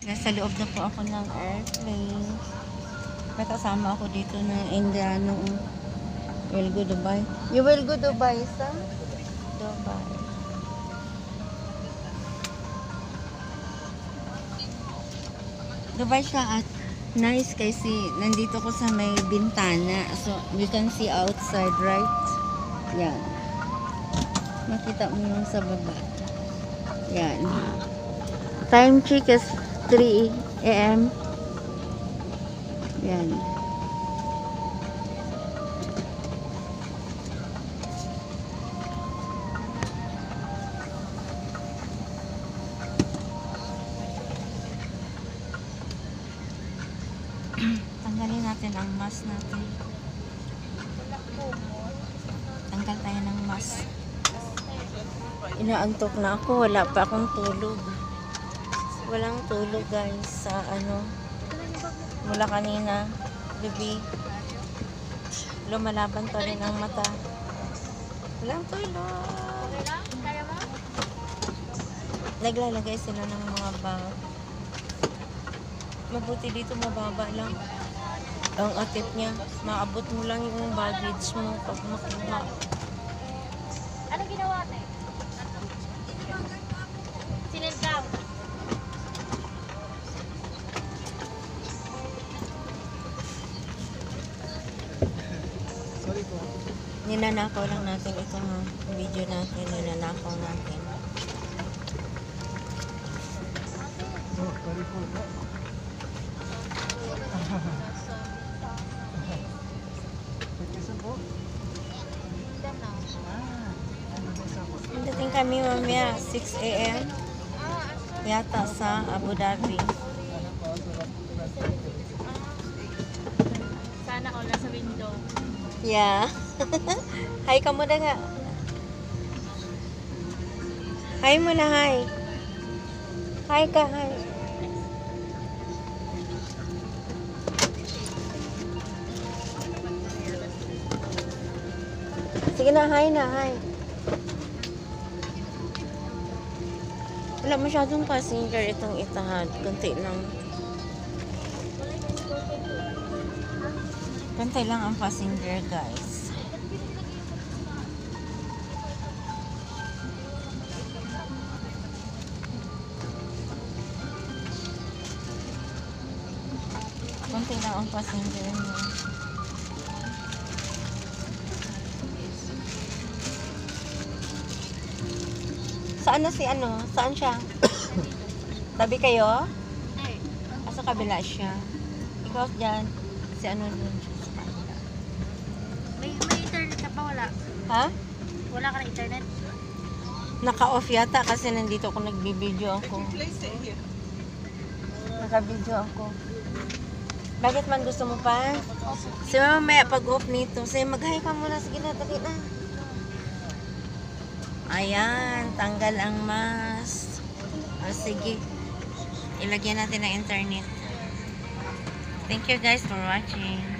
Nasa loob na po ako ng airplane. May kasama ako dito ng Indiano. Will go Dubai. You will go Dubai, sa? Dubai. Dubai siya at nice kasi nandito ko sa may bintana. So, you can see outside, right? Yan. Makita mo yung sa baba. Yan. Time check is 3 a.m. Yan. Tanggalin natin ang mask natin. Tanggal tayo ng mask. Inaantok na ako. Wala pa akong tulog. Walang tulog guys sa mula kanina. Gabi. Lumalaban pa rin ang mata. Walang tulog. Naglalagay sila ng mga bag. Mabuti dito mababa lang ang atip niya. Maabot mo lang yung baggage mo pag makuha. Ano ginawa natin? Sinilkam. Ninanakaw lang natin itong video natin. Ninanakaw natin. Oh, very cool. Vacation po? Dating kami mamaya 6 a.m. yata sa Abu Dhabi. Sana all nasa window. Yeah. Hi ka muna nga. Hi muna, hi. Hi ka, hi. Sige na, hi na, hi. Wala masyadong passenger itong Etihad. Kunti lang. Kunti lang ang passenger, guys. Kunti lang ang passenger niya. Saan na si Saan siya? Tabi kayo? Ay, Sa kabila siya. Ikaw dyan. Si dun siya sa kabila. may internet ka pa wala? Ha? Wala ka ng internet? Naka-off yata kasi nandito ako nagbibideo ako. Naka-video ako. Bakit man gusto mo pa? Si mama maya pag-off nito. Sige, mag-hi ka muna. Sige na, dali na. Ayan, tanggal ang mask. O, sige. Ilagyan natin ng internet. Thank you guys for watching.